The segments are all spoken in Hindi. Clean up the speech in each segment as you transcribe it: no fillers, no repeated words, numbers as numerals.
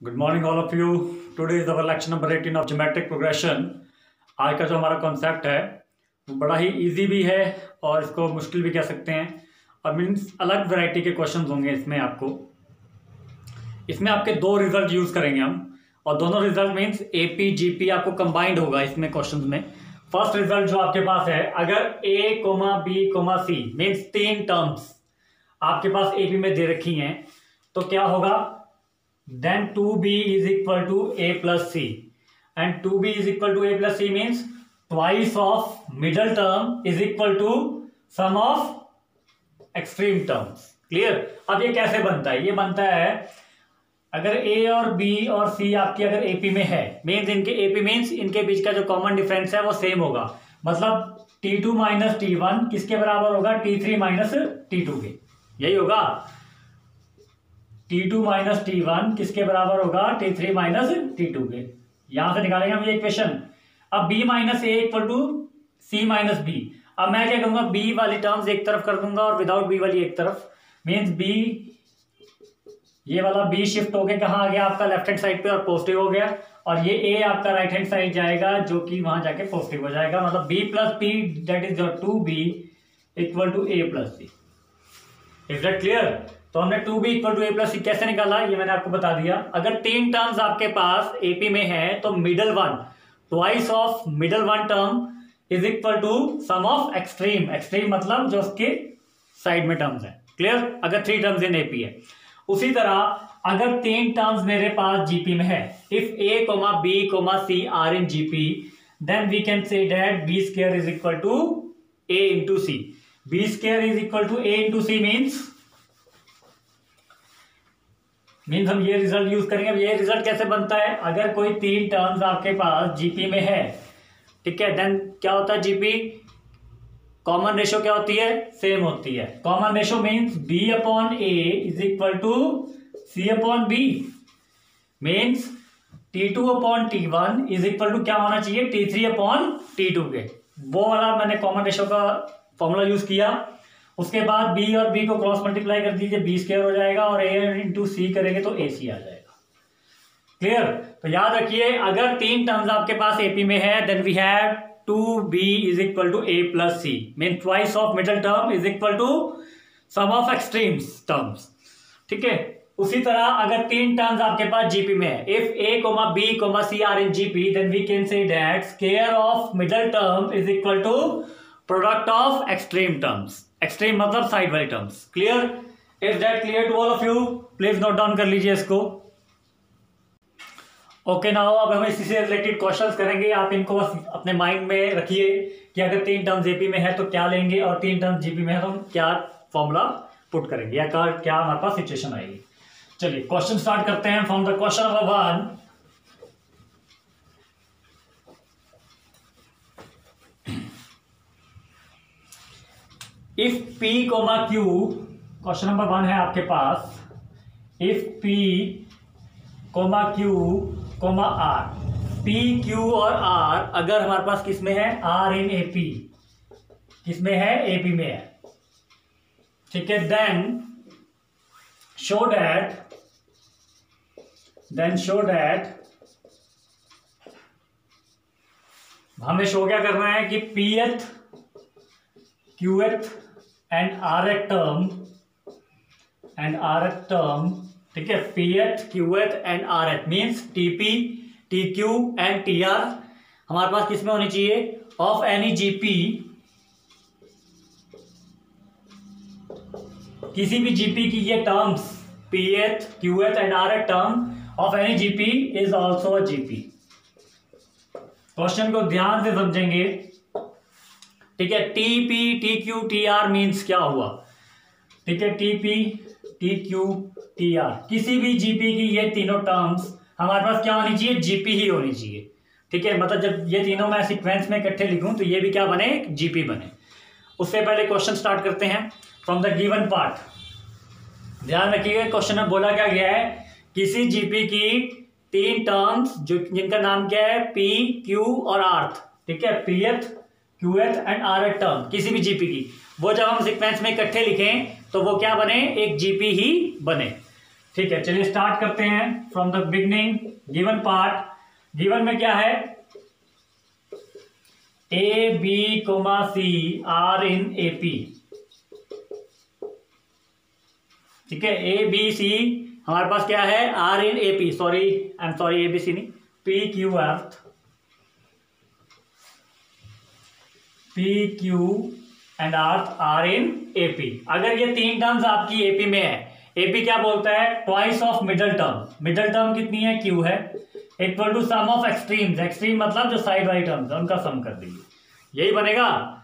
Good morning all of you. Today is our lecture number 18 of geometric progression. आज का जो हमारा कॉन्सेप्ट है वो बड़ा ही इजी भी है और इसको मुश्किल भी कह सकते हैं, और मीन्स अलग वैरायटी के क्वेश्चंस होंगे इसमें आपके दो रिजल्ट यूज़ करेंगे हम, और दोनों रिजल्ट मीन्स एपी जीपी आपको कंबाइंड होगा इसमें क्वेश्चंस में। फर्स्ट रिजल्ट जो आपके पास है, अगर A comma B comma C means तीन टर्म्स आपके पास एपी में दे रखी हैं तो क्या होगा, then 2b is equal to a plus c, and 2b is equal to a plus c means twice of middle term is equal to sum of extreme terms. Clear? अब ये कैसे बनता है? ये बनता है अगर a और b और c आपकी अगर AP में है, मीन्स इनके AP मीन्स इनके बीच का जो कॉमन डिफरेंस है वो सेम होगा, मतलब T2 माइनस T1 किसके बराबर होगा, T3 माइनस T2 के। यही होगा, T2 माइनस T1 किसके बराबर होगा, T3 माइनस T2 के। यहां से निकालेंगे हम ये इक्वेशन। अब b minus A equal to C minus B. अब मैं क्या करूंगा, b वाली टर्म्स एक तरफ कर दूंगा और विदाउट b वाली एक तरफ, मीन्स b, ये वाला b शिफ्ट होके कहाँ आ गया आपका लेफ्ट हैंड साइड पे और पॉजिटिव हो गया, और ये a आपका राइट हैंड साइड जाएगा जो कि वहां जाके पॉजिटिव हो जाएगा, मतलब b plus p that is your 2b equal to a plus c। Is that clear? तो हमने 2b equal to a plus C कैसे निकाला, ये मैंने आपको बता दिया। अगर तीन टर्म्स आपके पास एपी में है तो middle one, twice of middle one term is equal to sum of extreme. Extreme मतलब जो उसके साइड में टर्म्स है। क्लियर? अगर थ्री टर्म्स इन एपी है। उसी तरह अगर तीन टर्म्स मेरे पास जीपी में है, if a comma b comma c are in GP, then we can say that b square is equal to a into C. b square is equal to a into C means हम ये रिजल्ट यूज करेंगे। अब ये रिजल्ट कैसे बनता है, अगर कोई तीन टर्म्स आपके पास जीपी में है, ठीक है, देन क्या होता है, जीपी कॉमन रेशो क्या होती है, सेम होती है। Common ratio means b upon a is equal to c upon b, means T2 upon T1 is equal to क्या होना चाहिए, T3 अपॉन T2 के। वो वाला मैंने कॉमन रेशो का फॉर्मूला यूज किया। उसके बाद b और b को क्रॉस मल्टीप्लाई कर दीजिए, b स्क्वायर हो जाएगा, और a इंटू सी करेंगे तो ac आ जाएगा। क्लियर? तो याद रखिए, अगर तीन टर्म्स आपके पास AP में है, then we have 2b is equal to a plus c, mean twice of middle term is equal to sum of extremes terms. ठीक है? उसी तरह अगर तीन टर्म्स आपके पास जीपी में है, if a comma b comma c are in GP, then we can say that square of middle term is equal to product of extreme terms. Extreme मतलब साइड वाली terms. Clear? Is that clear to all of you? Please note down कर लीजिए इसको। ओके, नाउ अब हम इसी से रिलेटेड क्वेश्चंस करेंगे। आप इनको बस अपने माइंड में रखिए कि अगर तीन टर्म्स एपी में है तो क्या लेंगे, और तीन टर्म्स जीपी में है तो हम क्या फॉर्मूला पुट करेंगे, या क्या हमारे पास सिचुएशन आएगी। चलिए क्वेश्चन स्टार्ट करते हैं from the question number 1। If P comma Q, question number 1 है आपके पास, if P comma Q comma R, P Q और R अगर हमारे पास किस में है, R इन AP, किस में है, AP में है, ठीक है, देन शो दैट हमें शो क्या करना है कि Pth Qth and Rth term, ठीक है, Pth Qth and Rth means TP TQ and TR हमारे पास किस में होनी चाहिए, ऑफ एनी जीपी, किसी भी जीपी की ये terms Pth Qth and Rth term of any GP is also a GP. Question को ध्यान से समझेंगे, ठीक है। TP TQ TR मीन्स क्या हुआ, ठीक है, TP TQ TR किसी भी जीपी की ये तीनों टर्म्स हमारे पास क्या होनी चाहिए, जीपी ही होनी चाहिए। ठीक है, मतलब जब ये तीनों मैं सीक्वेंस में इकट्ठे लिखूं तो ये भी क्या बने, जीपी बने। उससे पहले क्वेश्चन स्टार्ट करते हैं फ्रॉम द गिवन पार्ट। ध्यान रखिएगा, क्वेश्चन में बोला क्या गया है, किसी जीपी की तीन टर्म्स जो जिनका नाम क्या है, P Q और R, ठीक है, Pth Qth and Rth term किसी भी जीपी की, वो जब हम सीक्वेंस में इकट्ठे लिखें तो वो क्या बने, एक जीपी ही बने। ठीक है, चलिए स्टार्ट करते हैं from the beginning. Given part, given में क्या है, A B comma C are in A P. ठीक है, ए बी सी हमारे पास क्या है, are in A P, sorry I am sorry, A B C नहीं, P Q R, P Q and R are in A P. अगर ये तीन टर्म्स आपकी एपी में है, एपी क्या बोलता है, twice of middle term. Middle term कितनी है, क्यू है, equal to sum of extremes. Extreme मतलब जो साइड वाली टर्म्स है उनका सम कर दीजिए, यही बनेगा।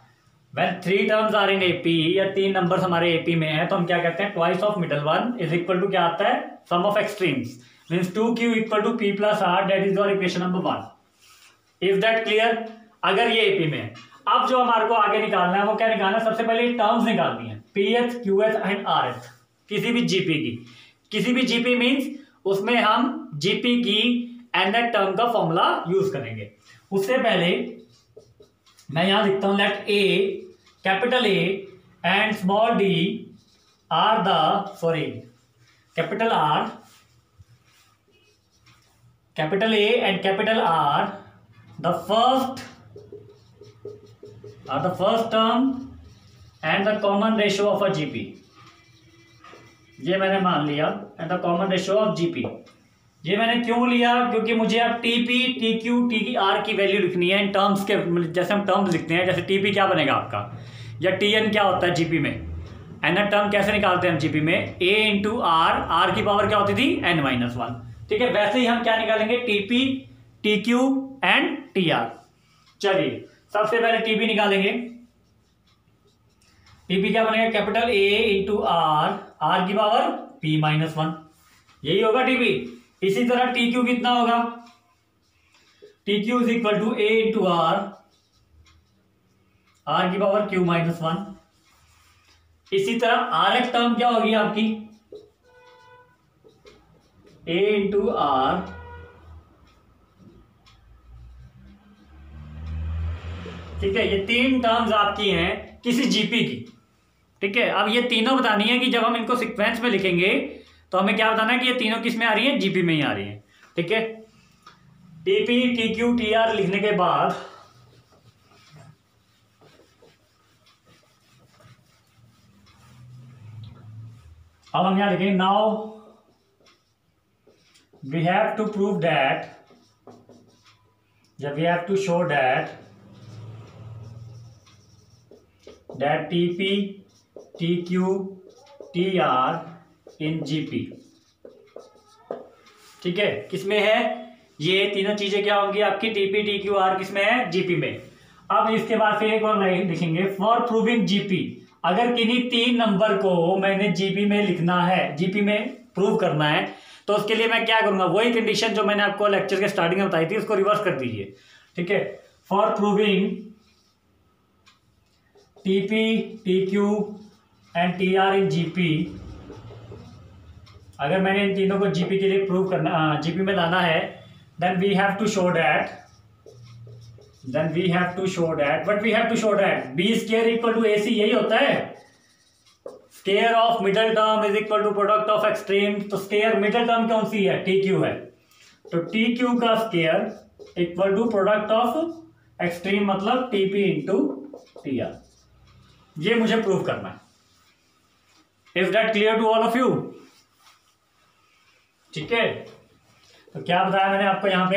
When three terms are in AP, या तीन नंबर हमारे एपी में है, तो हम क्या कहते हैं, twice of middle one is equal to क्या आता है, sum of extremes, means 2q equal to p plus r, that is your equation number 1। Is that clear? अगर ये एपी में है, अब जो हमारे को आगे निकालना है वो क्या निकालना है, सबसे पहले टर्म्स निकालनी है, ph qh एंड rh, किसी भी जीपी की। किसी भी जीपी मीन्स उसमें हम जीपी की nth टर्म का फॉर्मूला यूज करेंगे। उससे पहले मैं यहां लिखता हूं, let A, capital A and small d are the, sorry capital A and capital R the first term and the common ratio of a GP. ये मैंने मान लिया, and the common ratio of GP. ये मैंने क्यों लिया, क्योंकि मुझे अब टीपी, टीक्यू, टी आर की वैल्यू लिखनी है इन टर्म्स के, जैसे हम टर्म्स लिखते हैं, जैसे टीपी क्या बनेगा आपका, या टीएन क्या होता है जीपी में, एन टर्म कैसे निकालते हैं हम जीपी में, ए इंटू आर, आर की पावर क्या होती थी, एन माइनस वन। ठीक है, वैसे ही हम क्या निकालेंगे, TP, TQ and T R. चलिए सबसे पहले टीपी निकालेंगे। टीपी क्या बनेगा, capital A into R, R की पावर पी माइनस वन, यही होगा टीपी। इसी तरह टी क्यू कितना होगा, T Q is equal to A into R, R की पावर क्यू माइनस वन। इसी तरह आर एक्स टर्म क्या होगी आपकी, ए इंटू आर, ठीक है। ये तीन टर्म्स आपकी हैं किसी जीपी की। ठीक है, अब ये तीनों बतानी है कि जब हम इनको सीक्वेंस में लिखेंगे तो हमें क्या बताना है कि ये तीनों किस में आ रही है, जीपी में ही आ रही है। ठीक है, टीपी, टीक्यू, टीआर लिखने के बाद अब हम यहां लिखेंगे, now we have to prove that, या we have to show that TP, TQ, TR in GP. ठीक है, किसमें है, ये तीनों चीजें क्या होंगी आपकी, टीपी, टीक्यू, आर किसमें है, जीपी में। अब इसके बाद फिर एक और लाइन लिखेंगे, फॉर प्रूविंग जीपी। अगर किन्हीं तीन नंबर को मैंने जीपी में लिखना है, जीपी में प्रूव करना है, तो उसके लिए मैं क्या करूंगा, वही कंडीशन जो मैंने आपको लेक्चर के स्टार्टिंग में बताई थी उसको रिवर्स कर दीजिए। ठीक है, for proving TP, TQ and TR in GP, अगर मैंने इन तीनों को जीपी के लिए प्रूव करना, जीपी में लाना है, then we have to show that what we have to show that b square equal to AC, यही होता है। Square of middle term is equal to product of extreme. तो स्क्वायर मिडल टर्म कौन सी है, TQ है, तो TQ का square equal to product of extreme मतलब TP इंटू TR। ये मुझे प्रूव करना है। Is that clear to all of you? ठीक है, तो क्या बताया मैंने आपको यहां पे,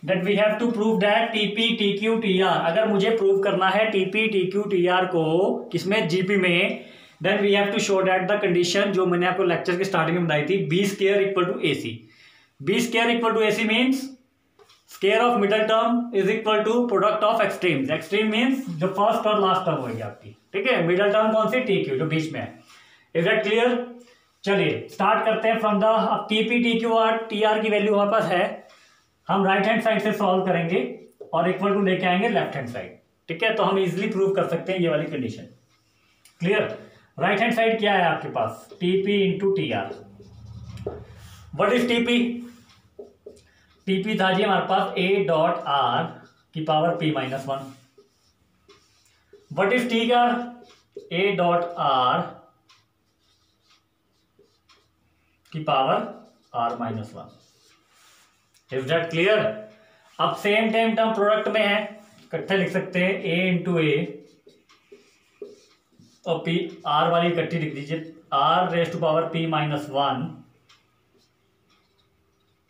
that we have to prove that TP, TQ, TR. अगर मुझे प्रूव करना है टीपी, टीक्यू, टीआर को किसमें, जीपी में, then we have to show that the condition जो मैंने आपको लेक्चर की स्टार्टिंग में बताई थी, B square equal to AC। B square equal to AC means square of middle term is equal to product of extremes. Extreme means जो फर्स्ट और लास्ट टर्म होगी आपकी। ठीक है, मिडल टर्म कौन सी, TQ जो बीच में है। Is that clear? चलिए स्टार्ट करते हैं फ्रॉम द, अब टीपी, टीक्यू और टीआर की वैल्यू हमारे पास है, हम राइट हैंड साइड से सॉल्व करेंगे और इक्वल टू लेके आएंगे लेफ्ट हैंड साइड। ठीक है, तो हम इजीली प्रूव कर सकते हैं ये वाली condition. Clear? Right hand side क्या है आपके पास, TP into TR. What is TP? TP था जी हमारे पास A डॉट R की power P minus one. What is TR? A dot R की power r minus 1। Is that clear? अब सेम टाइम टर्म प्रोडक्ट में है, इकट्ठे लिख सकते हैं a इंटू ए और p, r वाली इकट्ठी लिख दीजिए, r raise to power p minus 1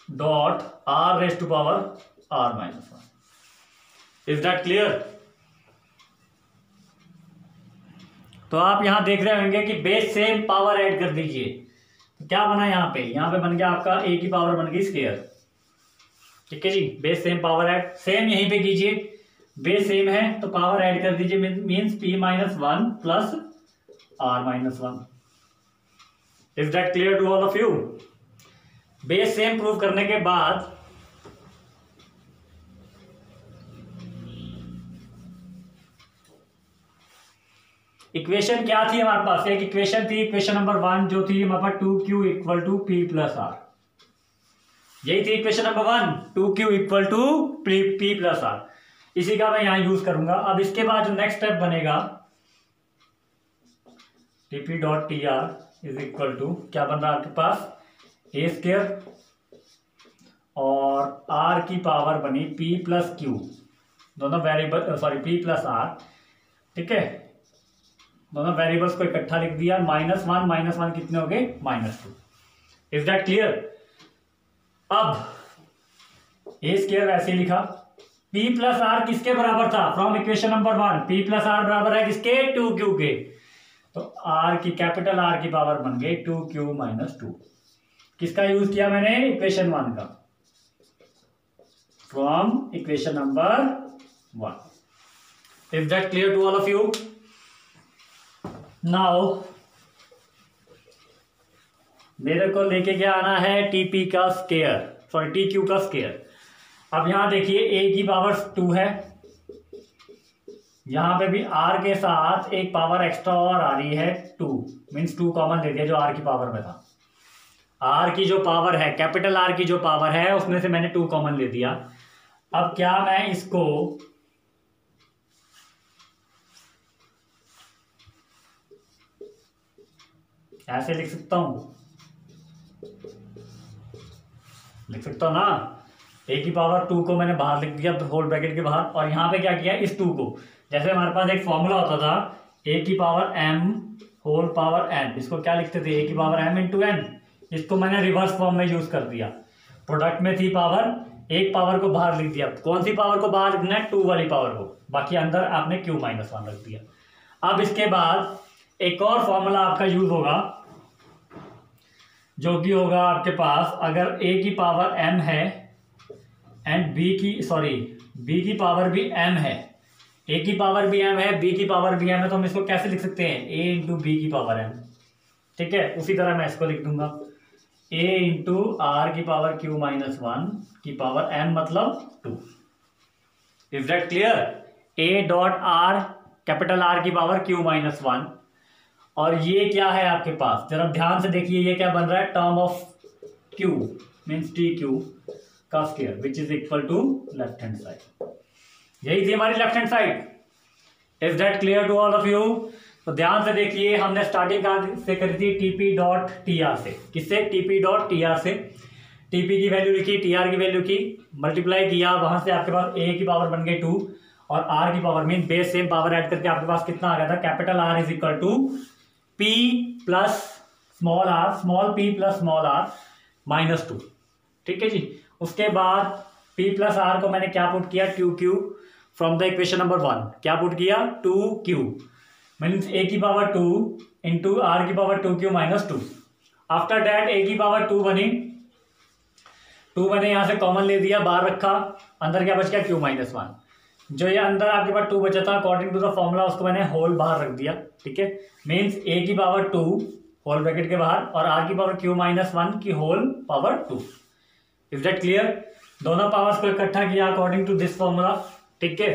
dot r raise to power r minus 1। Is that clear? तो आप यहां देख रहे होंगे कि बेस सेम पावर ऐड कर दीजिए, तो क्या बना यहाँ पे बन गया आपका a की पावर बन गई स्क्वायर। ठीक है जी, base same power add, same यहीं पे कीजिए, बेस सेम है तो पावर ऐड कर दीजिए, means p minus 1 plus r minus 1। Is that clear to all of you? Base same prove करने के बाद इक्वेशन क्या थी हमारे पास? एक इक्वेशन थी, इक्वेशन नंबर 1 जो थी हमारे पास 2q equal to p plus r, यही थी equation number 1, 2q equal to p plus r। इसी का मैं यहां यूज करूंगा। अब इसके बाद जो नेक्स्ट स्टेप बनेगा tp dot T R is equal to क्या बन रहा है आपके पास, ए स्क्वायर और r की पावर बनी p प्लस क्यू, दोनों variable sorry p plus r। ठीक है, दोनों वेरिएबल्स को इकट्ठा लिख दिया, -1 -1 कितने हो गए, -2। Is that clear? अब ए स्क्वायर वैसे लिखा, p प्लस आर किसके बराबर था from equation number 1, p plus r बराबर है किसके, 2q के, तो r की कैपिटल R की पावर बन गई 2q माइनस 2। किसका यूज किया मैंने, इक्वेशन 1 का, from equation number 1। Is that clear to all of you? Now मेरे को लेके क्या आना है, टीपी का स्क्वायर, सॉरी टीक्यू का स्क्वायर। अब यहां देखिए a की पावर 2 है, यहां पे भी r के साथ एक पावर एक्स्ट्रा और आ रही है 2, मीन्स 2 कॉमन ले दिया जो r की पावर में था। r की जो पावर है, कैपिटल R की जो पावर है उसमें से मैंने 2 कॉमन ले दिया। अब क्या मैं इसको ऐसे लिख सकता हूं, लिख सकता हूं ना, a की पावर 2 को मैंने बाहर लिख दिया होल ब्रैकेट के बाहर, और यहां पे क्या किया, इस 2 को, जैसे हमारे पास एक फॉर्मूला होता था a की power m whole power n, इसको क्या लिखते थे, a की पावर m इंटू n, इसको मैंने रिवर्स फॉर्म में यूज कर दिया। प्रोडक्ट में थी पावर, एक पावर को बाहर लिख दिया, कौन सी पावर को बाहर लिखना है, 2 वाली पावर को, बाकी अंदर आपने q माइनस 1 रख दिया। अब इसके बाद एक और फॉर्मूला आपका यूज होगा जो कि होगा आपके पास, अगर a की पावर m है एंड b की पावर भी m है, a की पावर भी m है, b की पावर भी m है, तो हम इसको कैसे लिख सकते हैं, a इंटू बी की पावर m। ठीक है, उसी तरह मैं इसको लिख दूंगा a इंटू r की पावर q माइनस 1 की पावर m मतलब 2। Is that clear? a dot r capital R की पावर q माइनस 1, और ये क्या है आपके पास, जरा ध्यान से देखिए, ये क्या बन रहा है, term of q means TQ का square which is equal to left hand side. यही थी हमारी left hand side. Is that clear to all of you? तो ध्यान से देखिए, हमने स्टार्टिंग कहां से करी थी, TP डॉट TR से। किससे, TP डॉट TR से। TP की वैल्यू लिखी, TR की वैल्यू की, मल्टीप्लाई किया, वहां से आपके पास a की पावर बन गई 2 और r की power mean base same power add करके आपके पास कितना आ गया था, capital R is equal to p plus small r, small p plus small r minus 2। ठीक है जी, उसके बाद p प्लस r को मैंने क्या पुट किया, 2q from the equation number 1, क्या पुट किया, 2q मीन्स a की पावर 2 इंटू r की power 2q minus 2। After that a की पावर 2 बनी, 2 मैंने यहां से कॉमन ले दिया, बाहर रखा, अंदर क्या बच गया, q माइनस 1। जो ये अंदर आपके पास 2 बचा था अकॉर्डिंग टू द फॉर्मूला, उसको मैंने होल बाहर रख दिया। ठीक है, मीन्स a की पावर 2 होल ब्रैकेट के बाहर और r की पावर q माइनस 1 की whole power 2। Is that clear? दोनों पावर्स को इकट्ठा किया अकॉर्डिंग टू दिस फॉर्मूला। ठीक है,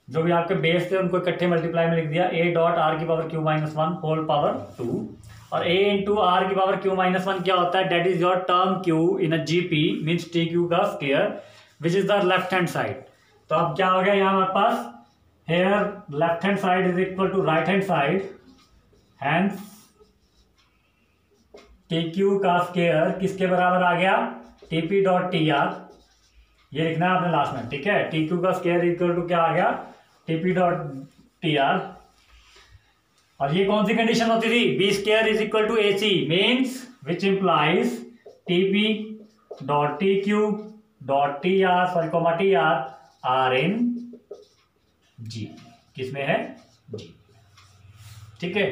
जो भी आपके बेस थे उनको इकट्ठे मल्टीप्लाई में लिख दिया, a डॉट r की power q minus 1 whole power 2, और a इंटू r की पावर q माइनस 1 क्या होता है, that is your term q in a GP means TQ का square which is the left hand side. तो अब क्या हो गया यहाँ हमारे पास, here left hand side is equal to right hand side, hence T Q का स्क्वायर किसके बराबर आ गया, T P dot T R, ये लिखना है आपने लास्ट में, ठीक है। टी क्यू का स्क्वायर इक्वल टू क्या आ गया, T P dot T R. और ये कौन सी कंडीशन होती थी, B square is equal to A C, means which implies T P dot T Q dot T R sorry comma T R in G, किसमें है, जी, ठीक है।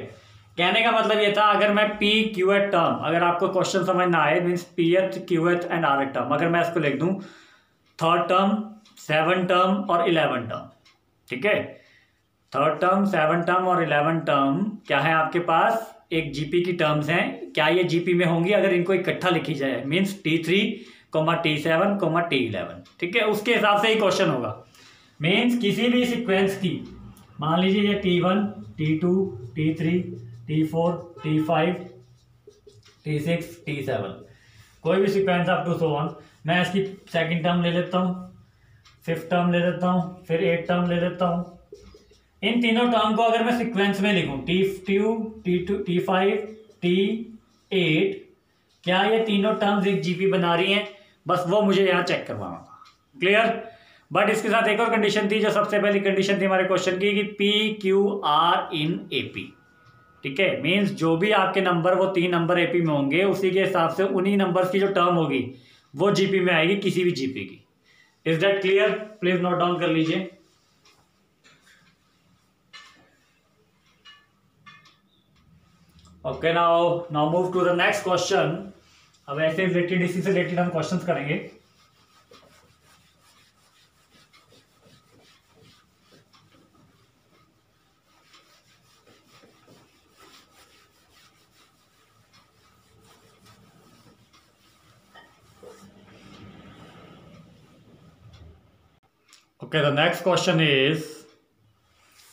कहने का मतलब ये था, अगर मैं पी क्यू एथ टर्म, अगर आपको क्वेश्चन समझ ना आए, मीन्स पी एथ क्यू एथ एंड आर एथ टर्म, अगर मैं इसको लिख दूं थर्ड टर्म, 7 टर्म और 11 टर्म, ठीक है। थर्ड टर्म, 7 टर्म और 11 टर्म क्या है आपके पास, एक जीपी की टर्म्स हैं। क्या ये जीपी में होंगी अगर इनको इकट्ठा लिखी जाए, मीन्स T3, T7, T11, ठीक है, उसके हिसाब से ही क्वेश्चन होगा। मीन्स किसी भी सीक्वेंस की, मान लीजिए ये T1, T2, T3, T4, T5, T6, T7, कोई भी sequence up to so on, मैं इसकी सेकंड टर्म ले लेता हूँ, फिफ्थ टर्म ले लेता हूँ, फिर 8th टर्म ले लेता हूँ। इन तीनों टर्म को अगर मैं सीक्वेंस में लिखूं, T2, T2, T5, T8, क्या ये तीनों टर्म्स एक जीपी बना रही हैं, बस वो मुझे यहाँ चेक करवाना था, क्लियर। बट इसके साथ एक और कंडीशन थी, जो सबसे पहली कंडीशन थी हमारे क्वेश्चन की, कि p q r in AP, ठीक है। मीन्स जो भी आपके नंबर वो 3 नंबर एपी में होंगे, उसी के हिसाब से उन्हीं नंबर्स की जो टर्म होगी वो जीपी में आएगी, किसी भी जीपी की। Is that clear, please note down कर लीजिए। Okay, now move to the next question. अब ऐसे रिलेटेड, इसी से रिलेटेड हम क्वेश्चंस करेंगे। Okay, the next question is,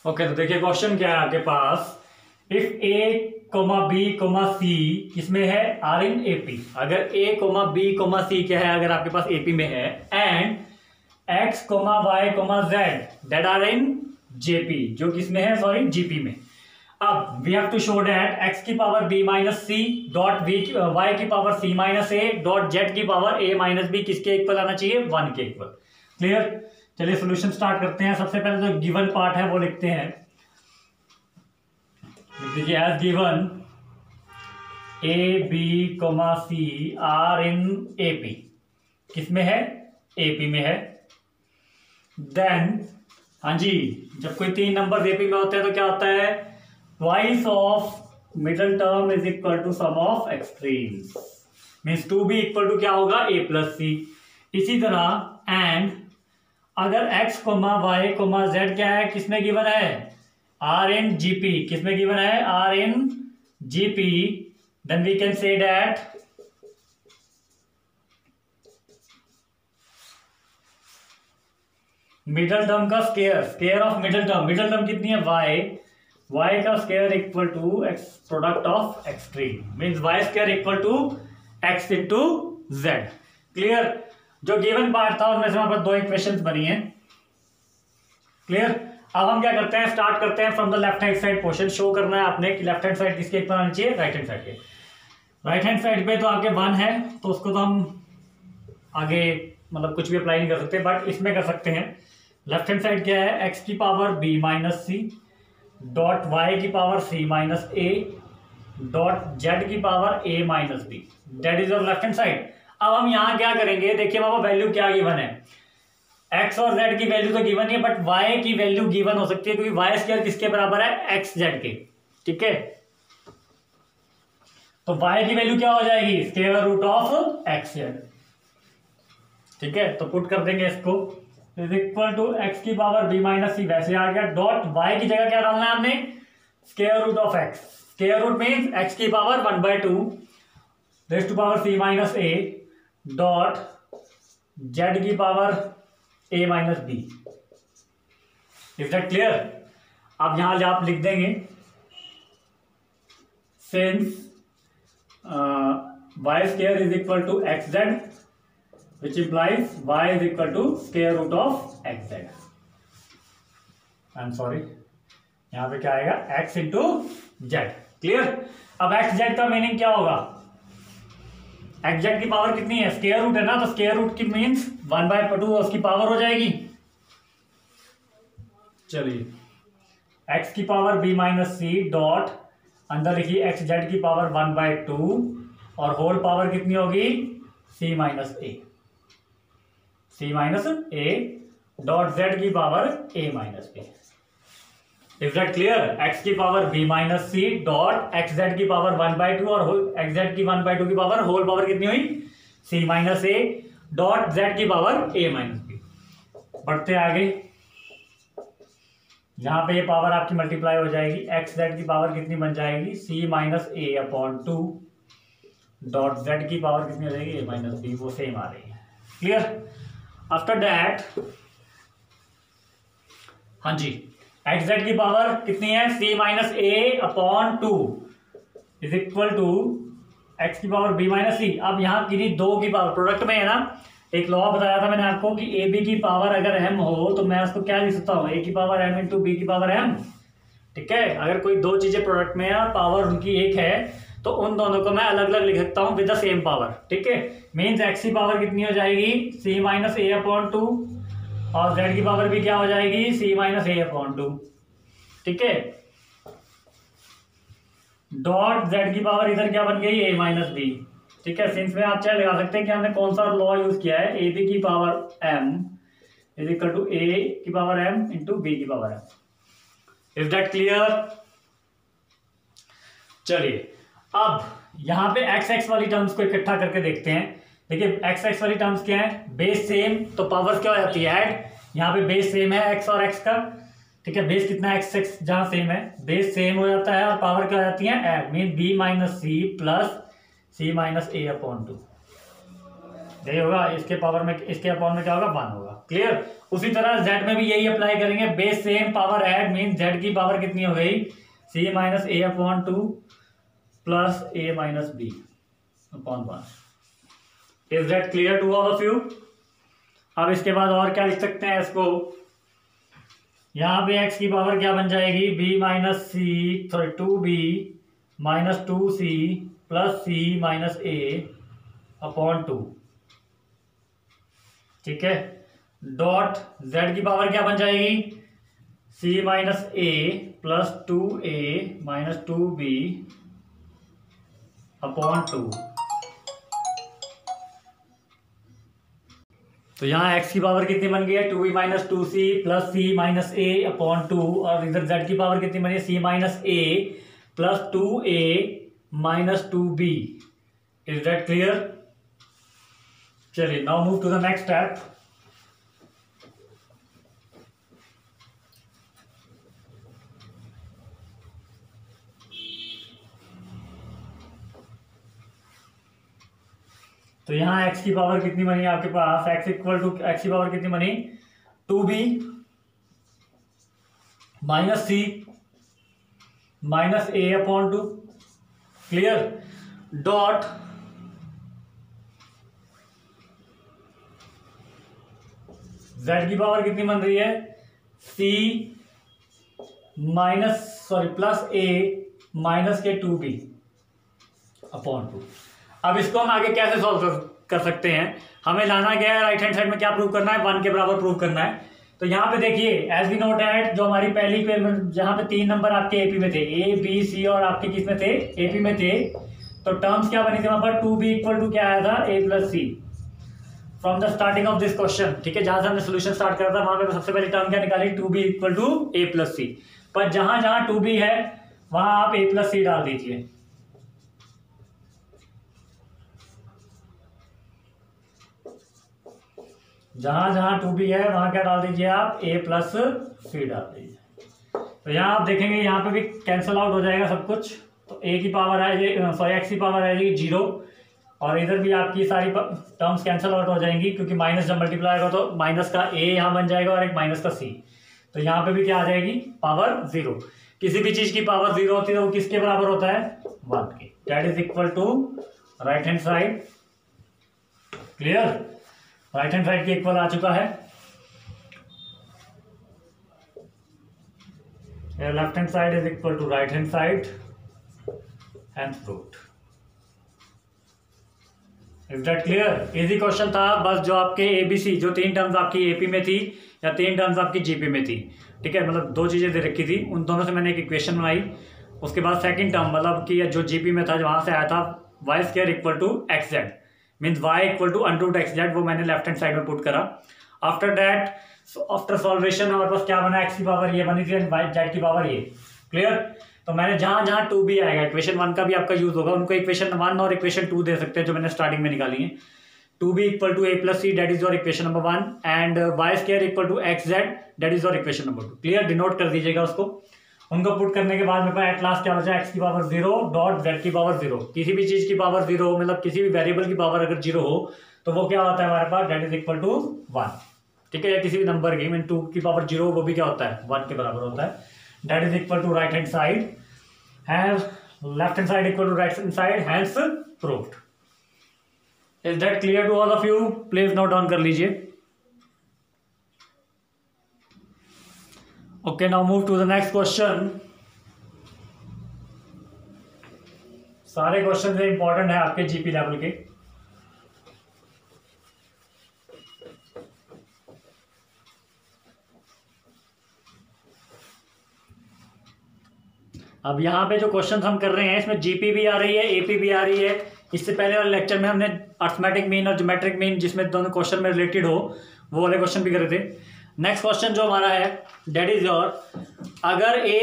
okay, तो देखिए क्वेश्चन क्या है आपके पास, if A comma B comma C किसमें है, आर इन एपी। अगर A comma B comma C क्या है, अगर आपके पास एपी में है, and X comma y comma Z that are in JP, जो किसमें है, सॉरी जीपी में। अब we have to show that X की पावर बी माइनस सी डॉट वाई की power C minus A dot Z की पावर ए माइनस बी किसके इक्वल आना चाहिए, 1 के इक्वल। क्लियर, चलिए सोल्यूशन स्टार्ट करते हैं। सबसे पहले जो गिवन पार्ट है वो लिखते हैं, लिख दीजिए as given a B comma C are in AP, किसमें है, एपी में है। देन हाँ जी, जब कोई 3 नंबर एपी में होते हैं तो क्या होता है, twice of middle term is equal to sum of extremes, means 2b equal to क्या होगा, a प्लस सी। इसी तरह एंड अगर x comma y comma z क्या है, किसमें गिवन है, आर इन जीपी, किसमें गिवन है, are in GP, then we can say that middle term का स्क्वायर ऑफ मिडल टर्म कितनी है, y का square equal to x product of extreme, means y square equal to x into z. Clear, जो गिवन पार्ट था उनमें से हमारे पास 2 इक्वेशंस बनी हैं। क्लियर, अब हम क्या करते हैं, स्टार्ट करते हैं from the left hand side portion. Show करना है आपने कि लेफ्ट हैंड साइड किसके इक्वल आनी चाहिए, राइट हैंड साइड के। राइट हैंड साइड पे तो आपके 1 है, तो उसको तो हम आगे मतलब कुछ भी अप्लाई नहीं कर सकते, बट इसमें कर सकते हैं। लेफ्ट हैंड साइड क्या है, एक्स की पावर बी माइनस सी डॉट वाई की power C minus A dot Z की power A minus B, that is your left hand side. अब हम यहाँ क्या करेंगे, देखिए बाबा वैल्यू क्या गिवन है, एक्स और जेड की वैल्यू तो गिवन नहीं है, बट वाई की वैल्यू गिवन हो सकती है, क्योंकि वाई स्क्वायर किसके बराबर है, एक्स जेड के, ठीक है। तो वाई की वैल्यू क्या हो जाएगी, square root of x z, ठीक है। तो पुट कर देंगे इसको, इज इक्वल टू एक्स की पावर बी माइनस सी, वैसे आ गया, डॉट वाई की जगह क्या डालना है हमने, square root of X. Square root means X की power 1/2 raise to power C minus A dot Z की power A minus B. Is that clear. अब यहां आप लिख देंगे since Y square is equal to X Z which implies y is equal to square root of xz. I'm sorry, यहाँ पे क्या आएगा, x into z। क्लियर। अब x z का मीनिंग क्या होगा, एक्स जेड की पावर कितनी है, स्क्वायर रूट है ना, तो स्क्वायर रूट की मीन्स 1/2 उसकी पावर हो जाएगी। चलिए एक्स की पावर b माइनस सी डॉट अंदर लिखिए एक्स जेड की पावर 1/2 और होल पावर कितनी होगी c minus A dot Z की power a minus b। Is that clear? X की पावर b माइनस सी डॉट एक्स जेड की पावर 1/2 और एक्स जेड की 1/2 की पावर होल पावर कितनी हुई c minus A dot Z की पावर a माइनस b। बढ़ते आगे, यहां पे ये पावर आपकी मल्टीप्लाई हो जाएगी, एक्स जेड की पावर कितनी बन जाएगी c माइनस ए अपॉन 2 डॉट जेड की पावर कितनी हो जाएगी a माइनस b, वो सेम आ रही है। क्लियर? आफ्टर दैट हाँ जी, एक्स जेड की पावर कितनी है c minus A upon 2 is equal to x की पावर b माइनस सी। अब यहाँ किन्हीं दो की पावर प्रोडक्ट में है ना, एक लॉ बताया था मैंने आपको कि ए बी की पावर अगर m हो तो मैं उसको क्या लिख सकता हूँ, a की पावर m इंटू बी की पावर m। ठीक है, अगर कोई दो चीजें प्रोडक्ट में है और पावर उनकी एक है तो उन दोनों को मैं अलग अलग लिख सकता हूँ विद द सेम पावर। ठीक है, मीन्स एक्स की पावर कितनी हो जाएगी c माइनस ए अपॉन 2 और z की पावर भी क्या हो जाएगी c माइनस ए अपॉन 2। ठीक है, डॉट z की पावर इधर क्या बन गई a माइनस बी। ठीक है, सिंस में आप चाहे लगा सकते हैं कि हमने कौन सा लॉ यूज किया है, ए बी की power m is equal to a की पावर m इंटू बी की power m। Is that clear? चलिए अब यहां पे एक्स एक्स वाली टर्म्स को इकट्ठा करके देखते हैं। देखिए एक्स एक्स वाली टर्म्स क्या है, बेस सेम तो पावर क्या हो जाती है ऐड। यहाँ पे बेस सेम है एक्स और एक्स का। ठीक है, बेस कितना है एक्स एक्स जहां सेम है, बेस सेम हो जाता है और पावर क्या हो जाती है add, mean B minus C plus C minus ए अपॉन 2। यही होगा, इसके पावर में इसके अपॉन में क्या होगा 1 होगा। क्लियर? उसी तरह जेड में भी यही अप्लाई करेंगे, base same power add mean z की पावर कितनी हो गई c minus A upon 2 plus a minus b upon 1। Is that clear to all of you? अब इसके बाद और क्या लिख सकते हैं इसको, यहां पे x की पावर क्या बन जाएगी b minus c sorry 2b minus 2c plus c minus ए अपॉन 2। ठीक है, डॉट z की पावर क्या बन जाएगी c minus a plus 2a minus 2b upon 2। तो यहाँ x की पावर कितनी बन गई है 2b minus 2c plus c minus a upon 2 और इधर z की पावर कितनी बनी है c minus a plus 2a minus 2b। Is that clear? चलिए now move to the next step. तो यहाँ x की पावर कितनी बनी आपके पास, x इक्वल टू x की पावर कितनी बनी 2b माइनस सी माइनस ए अपॉन 2। क्लियर? डॉट z की पावर कितनी बन रही है c minus sorry plus a minus के 2b अपॉन 2। अब इसको हम आगे कैसे सॉल्व कर सकते हैं, हमें लाना क्या है राइट हैंड साइड में क्या प्रूव करना है 1 के बराबर प्रूव करना है। तो यहाँ पे देखिए एज वी नोट एट जो हमारी पहली पे जहाँ पे 3 नंबर आपके एपी में थे ए बी सी और आपके किस में थे एपी में थे, तो टर्म्स क्या बनी थी वहां पर 2b इक्वल टू क्या आया था a plus c from the starting of this question. ठीक है, जहां से हमने सोल्यूशन स्टार्ट करा था वहां पे सबसे पहले टर्म क्या निकाली 2b equal to a plus c. पर जहां जहां 2b है वहां आप a प्लस सी डाल दीजिए। जहां जहां 2b है वहां क्या डाल दीजिए आप a प्लस सी डाल दीजिए। तो यहाँ आप देखेंगे यहाँ पे भी कैंसिल आउट हो जाएगा सब कुछ, तो a की पावर है सॉरी x की पावर आ जाएगी 0 और इधर भी आपकी सारी टर्म्स कैंसिल आउट हो जाएंगी क्योंकि माइनस जब मल्टीप्लाई होगा तो माइनस का a यहाँ बन जाएगा और एक माइनस का c। तो यहाँ पे भी क्या आ जाएगी पावर 0। किसी भी चीज की पावर 0 होती है तो वो किसके बराबर होता है 1 के। That is equal to right hand side. Clear? Right hand side के इक्वल आ चुका है। Left hand side is equal to right hand side and proved. Is that clear? Easy question था बस, जो आपके ABC जो 3 टर्म्स आपकी AP में थी या 3 टर्म्स आपकी GP में थी, ठीक है, मतलब 2 चीज़ें दे रखी थी, उन दोनों से मैंने एक इक्वेशन बनाई। उसके बाद सेकंड टर्म मतलब कि जो GP में था, वहाँ से आया था y² equal to XZ, means y equal to √XZ, वो मैंने लेफ्ट हैंड साइड में पुट करा। आफ्टर दैट, आफ्टर सॉल्वेशन हमारे पास क्या बना, x की पावर ये बनी थी एंड z की पावर ये। क्लियर? तो मैंने जहाँ जहाँ 2b आएगा, इक्वेशन 1 का भी आपका यूज होगा, उनको इक्वेशन 1 और इक्वेशन 2 दे सकते हैं, जो मैंने स्टार्टिंग में निकाली है। 2b equal to a + c, that is your equation number 1, and y² equal to XZ, that is your equation number 2। Clear? Denote कर दीजिएगा उसको। उनको पुट करने के बाद मेरे पास एट लास्ट क्या बचा, x की पावर 0 डॉट z की पावर 0। किसी भी चीज की पावर 0, मतलब किसी भी वेरिएबल की पावर अगर 0 हो तो वो क्या होता है हमारे पास, डेट इज इक्वल टू 1। ठीक है, या किसी भी नंबर की, मीन 2 की पावर 0 वो भी क्या होता है, 1 के बराबर होता है। That is equal to right hand side, hence left hand side equal to right hand side, hence proved. Is that clear to all of you? Please note down कर लीजिए। Okay, now move to the next question. सारे क्वेश्चन इंपॉर्टेंट है आपके GP लेवल के। अब यहाँ पे जो क्वेश्चन हम कर रहे हैं, इसमें GP भी आ रही है, AP भी आ रही है। इससे पहले वाले लेक्चर में हमने अर्थमेटिक मीन और ज्योमेट्रिक मीन, जिसमें दोनों क्वेश्चन में रिलेटेड हो, वो वाले क्वेश्चन भी करे थे। नेक्स्ट क्वेश्चन जो हमारा है, डेट इज योर, अगर A,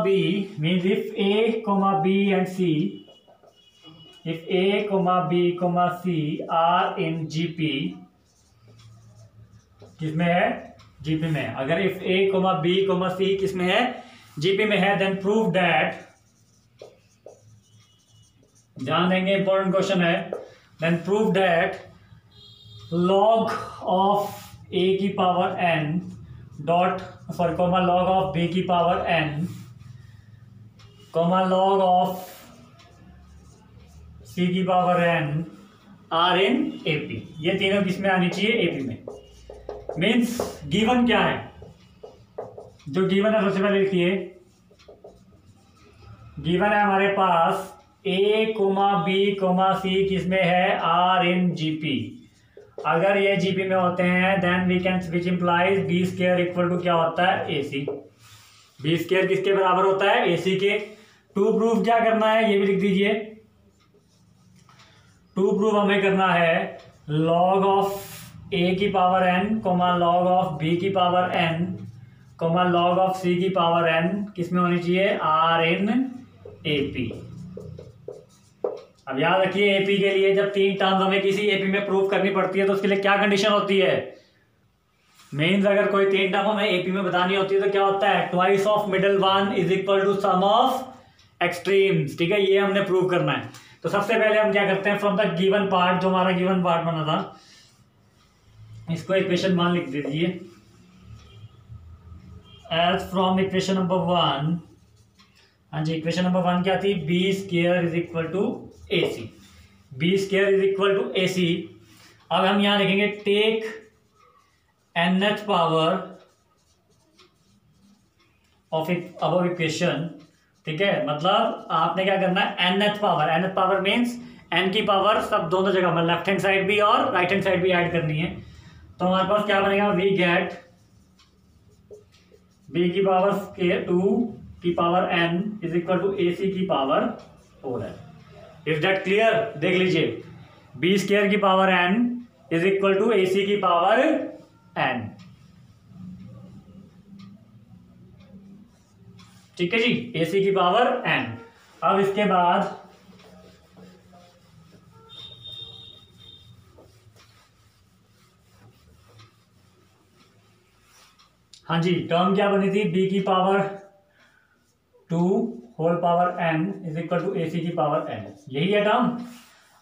B means if A, B and C, if A, B, C are in GP, किसमें है, GP में है। अगर if A, B, C किसमें है, GP में है, देन प्रूव दैट, ध्यान देंगे इंपॉर्टेंट क्वेश्चन है, then prove that log of A की power n dot log of B की power n log of C की power n are in AP। ये तीनों किसमें आनी चाहिए, AP में। मीन्स गिवन क्या है, जो गिवन है सबसे पहले लिखिए। गिवन है हमारे पास A, B, C किसमें है, आर इन GP। अगर ये GP में होते हैं, then we can, which implies B² equal to क्या होता है, AC। B² किसके बराबर होता है, AC के। टू प्रूफ क्या करना है, ये भी लिख दीजिए। टू प्रूफ हमें करना है log ऑफ A की power n, log of B की power n, log of C की पावर n किसमें होनी चाहिए, आर इन AP। अब याद रखिए, AP के लिए जब 3 टर्म्स हमें किसी AP में प्रूव करनी पड़ती है, तो उसके लिए क्या कंडीशन होती है, मीन्स अगर कोई 3 टर्म हमें AP में बतानी होती है तो क्या होता है, twice of middle one is equal to sum of extremes. ठीक है, ये हमने प्रूव करना है। तो सबसे पहले हम क्या करते हैं, फ्रॉम द गिवन पार्ट, जो हमारा गिवन पार्ट बना था, इसको इक्वेशन 1 लिख दीजिए। एज फ्रॉम इक्वेशन नंबर 1, हाँ जी, इक्वेशन नंबर 1 क्या थी, B² is equal to AC। B² is equal to AC। अब हम यहां लिखेंगे take nth power of above equation. ठीक है, मतलब आपने क्या करना है, nth पावर मीन्स n की पावर सब दोनों जगह, मतलब लेफ्ट हैंड साइड भी और राइट हैंड साइड भी ऐड करनी है। तो हमारे पास क्या बनेगा, वी गेट B की पावर 2 की power n is equal to AC की power 4n। Is that clear? देख लीजिए, B² की power n is equal to AC की पावर n। ठीक है जी, AC की पावर n। अब इसके बाद हाँ जी, टर्म क्या बनी थी, B की power 2 whole power n is equal to AC की पावर n, यही है टर्म।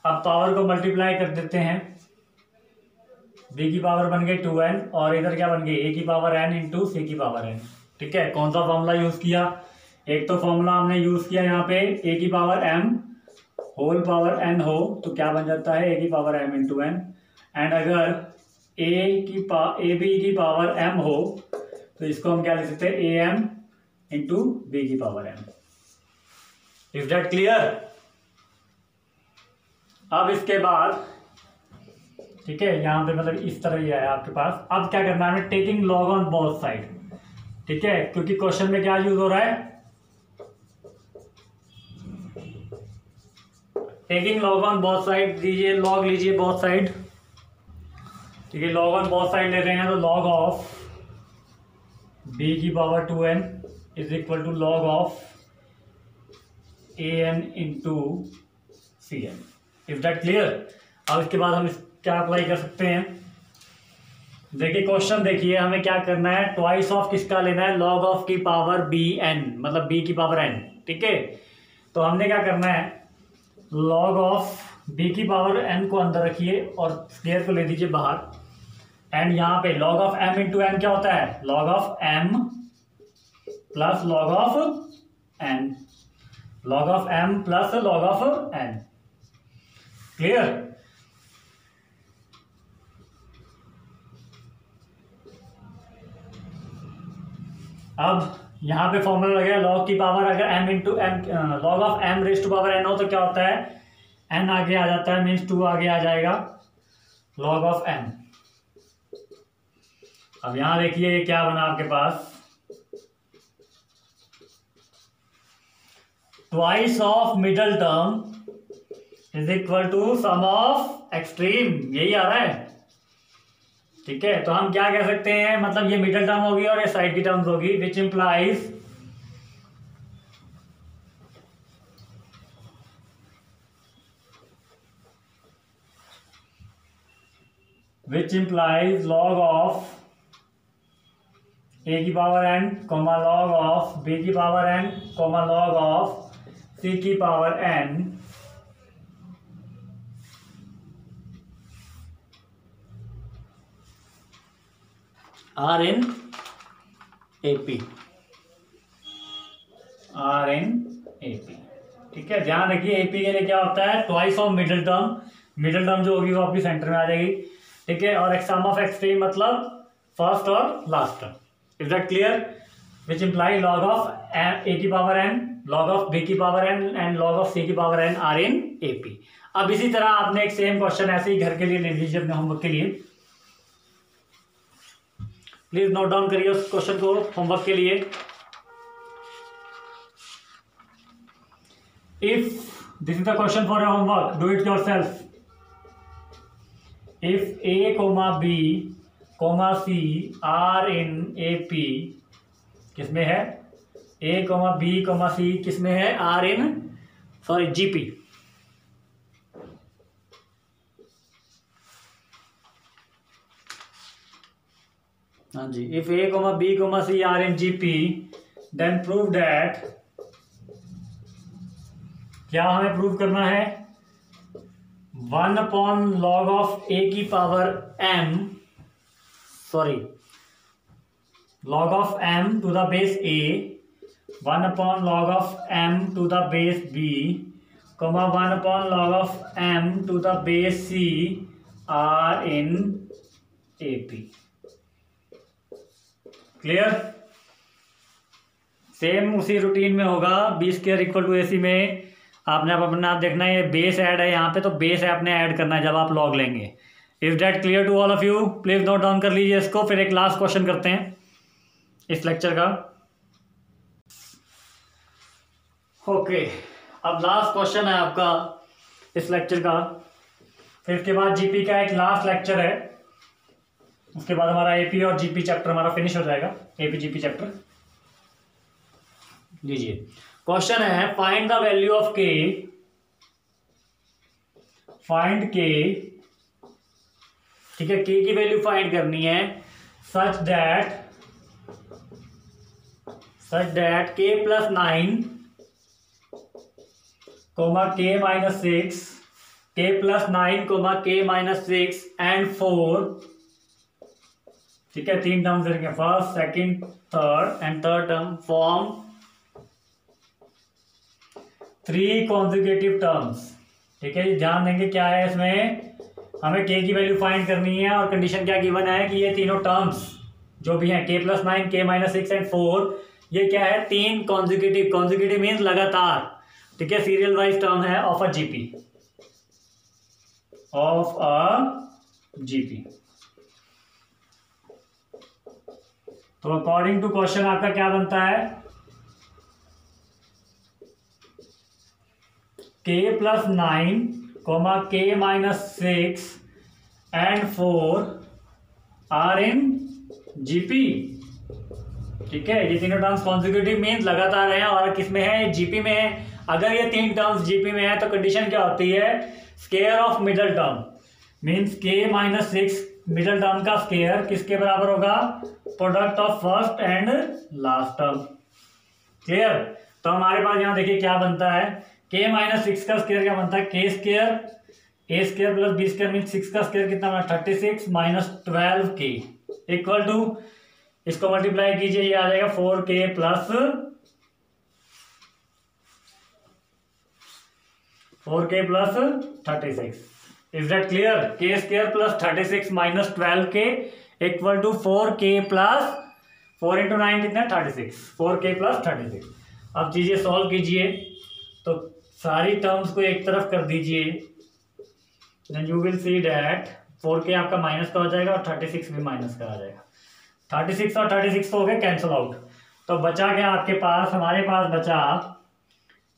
अब पावर को मल्टीप्लाई कर देते हैं, B की पावर बन गई 2n और इधर क्या बन गई, A की पावर n इंटू C की पावर n। ठीक है, कौन सा फॉर्मूला यूज किया, एक तो फॉर्मूला हमने यूज किया यहाँ पे A की power m whole power n हो तो क्या बन जाता है, A की power m into n। And अगर AB की पावर m हो तो इसको हम क्या लिख सकते हैं, AM इंटू B की power m। Is that clear? अब इसके बाद ठीक है, यहाँ पे मतलब इस तरह ही है आपके पास। अब क्या करना है हमें, taking log on both side, ठीक है, क्योंकि क्वेश्चन में क्या यूज हो रहा है, taking log on both side. लीजिए लॉग लीजिए बोथ साइड, ठीक है, लॉग ऑन बोथ साइड ले रहे हैं तो लॉग ऑफ b की power 2n is equal to log of an into cn। Is that clear? अब इसके बाद हम क्या अप्लाई कर सकते हैं, देखिए क्वेश्चन देखिए, हमें क्या करना है, ट्वाइस ऑफ किसका लेना है, लॉग ऑफ की पावर bn, मतलब b की पावर n, ठीक है। तो हमने क्या करना है, लॉग ऑफ b की पावर n को अंदर रखिए और स्क्वायर को ले दीजिए बाहर, एंड यहाँ पे log of m into n क्या होता है, log of m plus log of n, log of m plus log of n। Clear? अब यहाँ पे फॉर्मूला लगे, लॉग की पावर अगर m into m, log of m raise to power n हो तो क्या होता है, n आगे आ जाता है, मीन्स 2 आगे आ जाएगा, लॉग ऑफ m। अब यहाँ देखिए क्या बना आपके पास, twice of middle term is equal to sum of extreme, यही आ रहा है, ठीक है। तो हम क्या कह सकते हैं, मतलब ये मिडल टर्म होगी और ये साइड की टर्म्स होगी, which implies log of a की power n comma log of b की power n comma log of c की power n are in AP, are in AP, ठीक है। ध्यान रखिए एपी के लिए क्या होता है, twice of middle term, middle term जो होगी वो आपकी सेंटर में आ जाएगी, ठीक है, और सम ऑफ एक्सट्रीम मतलब फर्स्ट और last term. Is that clear? Which imply log of a की power n, log of b की power n and log of c की power n are in AP. अब इसी तरह आपने एक सेम क्वेश्चन ऐसे ही घर के लिए ले लीजिए अपने होमवर्क के लिए, प्लीज नोट डाउन करिए उस क्वेश्चन को होमवर्क के लिए। If this is the question for your homework, do it yourself. If a comma b comma c are in A P, किसमें है, a comma b comma c किसमें है, आर इन सॉरी जीपी, हाँ जी। If a comma b comma c are in GP then prove that, क्या हमें प्रूव करना है, 1 अपॉन लॉग ऑफ a की power m, sorry log of m to the base a, 1 upon log of m to the base b, 1 upon log of m to the base c are in AP। Clear? Same उसी रूटीन में होगा, B square equal to AC में आपने अब अपना आप देखना है, ये बेस ऐड है यहाँ पे, तो बेस आपने ऐड करना है जब आप लॉग लेंगे। Is that clear to all of you? Please note down कर लीजिए इसको, फिर एक लास्ट क्वेश्चन करते हैं इस लेक्चर का। ओके, अब लास्ट क्वेश्चन है आपका इस लेक्चर का, फिर इसके बाद जीपी का एक लास्ट लेक्चर है, उसके बाद हमारा एपी और जीपी चैप्टर हमारा फिनिश हो जाएगा, एपी जीपी चैप्टर। लीजिए क्वेश्चन है, find the value of k, find k, ठीक है, के की वैल्यू फाइंड करनी है such that k plus 9 comma k minus 6, k plus 9 comma k minus 6 and 4, ठीक है, 3 टर्म्स देंगे, first second third and third term, form 3 conjugative terms, ठीक है। ध्यान देंगे क्या है इसमें, हमें k की वैल्यू फाइंड करनी है और कंडीशन क्या गिवन है कि ये तीनों टर्म्स जो भी हैं, k plus 9, k minus 6 and 4, ये क्या है, 3 कॉन्जुगेटिव, कॉन्जुगेटिव मीन्स लगातार, ठीक है, सीरियल वाइज टर्म है of a GP, of a GP. तो अकॉर्डिंग टू क्वेश्चन आपका क्या बनता है, k + 9, k -6 and 4 are in GP. ठीक है, ये तीनों टर्म्स कॉन्जिक्यूटिव मीन्स लगातार है और किस में है, जीपी में है। अगर ये तीन टर्म्स जीपी में है तो कंडीशन क्या होती है, square of middle term means k -6 middle term का स्क्वायर किसके बराबर होगा, product of first and last term. Clear. तो हमारे पास यहाँ देखिए क्या बनता है, k -6 का स्क्वायर क्या बनता है, k square a square plus b square mean 6 का स्क्वायर कितना बना 36 माइनस 12k इक्वल टू, इसको मल्टीप्लाई कीजिए ये आ जाएगा 4k plus 36। Is that clear. k square plus 36 minus 12k equal to 4k प्लस 4 × 9 कितना 36, 4k प्लस 36। अब चीजें सॉल्व कीजिए तो सारी टर्म्स को एक तरफ कर दीजिए, then you will see that 4k आपका माइनस का हो जाएगा और 36 भी माइनस का आ जाएगा। 36 और 36 तो हो गए कैंसिल आउट। तो बचा क्या आपके पास, हमारे पास बचा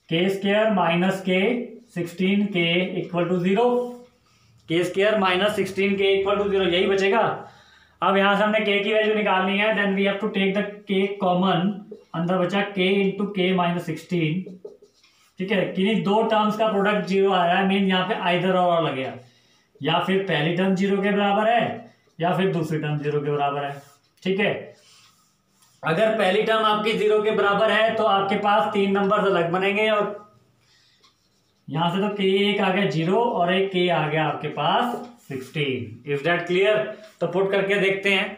k square minus k 16k equal to 0, k square minus 16k equal to 0, यही बचेगा। अब यहां से हमने k की वैल्यू निकालनी है, then we have to take the k common, अंदर बचा k × k - 16। ठीक है, किन्हीं दो टर्म्स का प्रोडक्ट 0 आ रहा है, मीन यहाँ पे आइदर और लगेगा, या फिर पहली टर्म 0 के बराबर है या फिर दूसरी टर्म 0 के बराबर है। ठीक है, अगर पहली टर्म आपकी 0 के बराबर है तो आपके पास 3 नंबर अलग बनेंगे और यहां से तो k एक आ गया 0 और एक k आ गया आपके पास 16। Is that clear. तो पुट करके देखते हैं।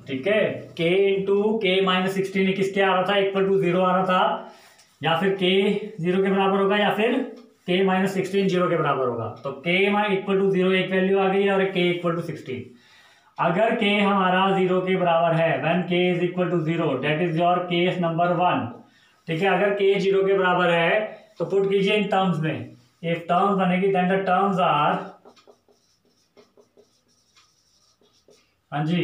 ठीक है, k × k - 16 किसके आ रहा था, इक्वल टू 0 आ रहा था, या फिर k 0 के बराबर होगा या फिर k - 16 0 के बराबर होगा। तो k इक्वल टू 0 एक वैल्यू आ गई और k इक्वल टू 16। अगर k हमारा 0 के बराबर है, when k is equal to 0 that is your case number 1। ठीक है, अगर k 0 के बराबर है तो पुट कीजिए इन टर्म्स में, इफ टर्म्स बनेगी देन द टर्म्स आर, हाँ जी,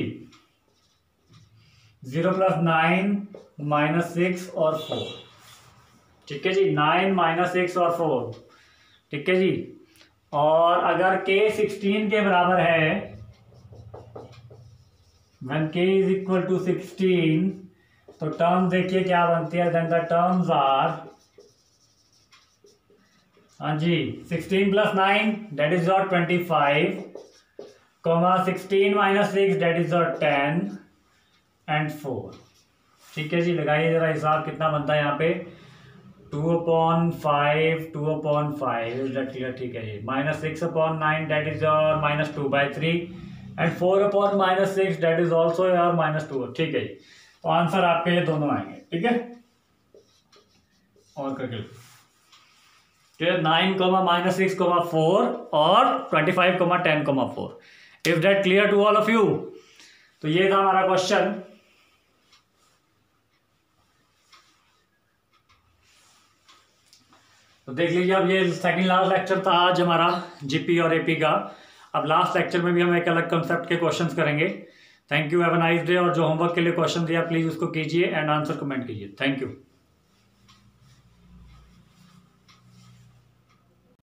0 + 9 - 6 और 4। ठीक है जी, 9 - 6 और 4। ठीक है जी, और अगर k 16 के बराबर है, when k is equal to 16, तो टर्म देखिए क्या बनती है, देन द टर्म्स आर, हाँ जी, 16 + 9 that is your 25, 16 - 6 that is your 10 and 4। ठीक है जी, लगाइए जरा हिसाब कितना बनता है यहाँ पे, 2/5 2/5 ठीक है जी, -6/9 that is your -2/3 and 4/-6 that is also your -2। ठीक है जी, तो आंसर आपके ये दोनों आएंगे। ठीक है, और करके 9, -6, 4 और 25, 10, 4। If that clear to all of you. तो ये था हमारा क्वेश्चन। तो देख लीजिए, अब ये सेकंड लास्ट लेक्चर था आज हमारा जीपी और एपी का। अब लास्ट लेक्चर में भी हम एक अलग कंसेप्ट के क्वेश्चंस करेंगे। Thank you, have a nice day. और जो होमवर्क के लिए क्वेश्चन दिया प्लीज उसको कीजिए एंड आंसर कमेंट कीजिए। Thank you.